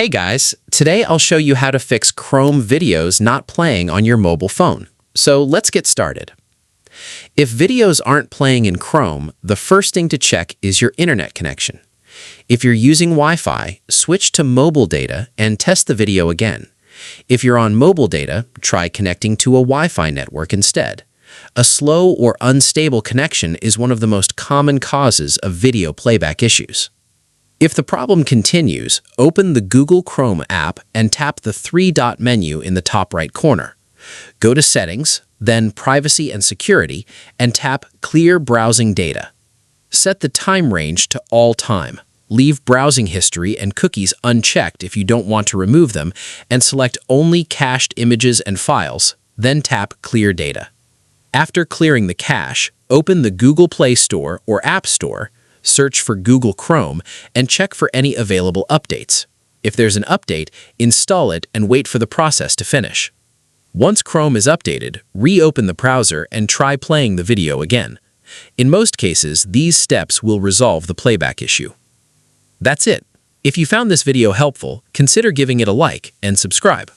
Hey guys, today I'll show you how to fix Chrome videos not playing on your mobile phone. So let's get started. If videos aren't playing in Chrome, the first thing to check is your internet connection. If you're using Wi-Fi, switch to mobile data and test the video again. If you're on mobile data, try connecting to a Wi-Fi network instead. A slow or unstable connection is one of the most common causes of video playback issues. If the problem continues, open the Google Chrome app and tap the three-dot menu in the top right corner. Go to Settings, then Privacy and Security, and tap Clear Browsing Data. Set the time range to all time. Leave browsing history and cookies unchecked if you don't want to remove them, and select only cached images and files, then tap Clear Data. After clearing the cache, open the Google Play Store or App Store, search for Google Chrome, and check for any available updates. If there's an update, install it and wait for the process to finish. Once Chrome is updated, reopen the browser and try playing the video again. In most cases, these steps will resolve the playback issue. That's it. If you found this video helpful, consider giving it a like and subscribe.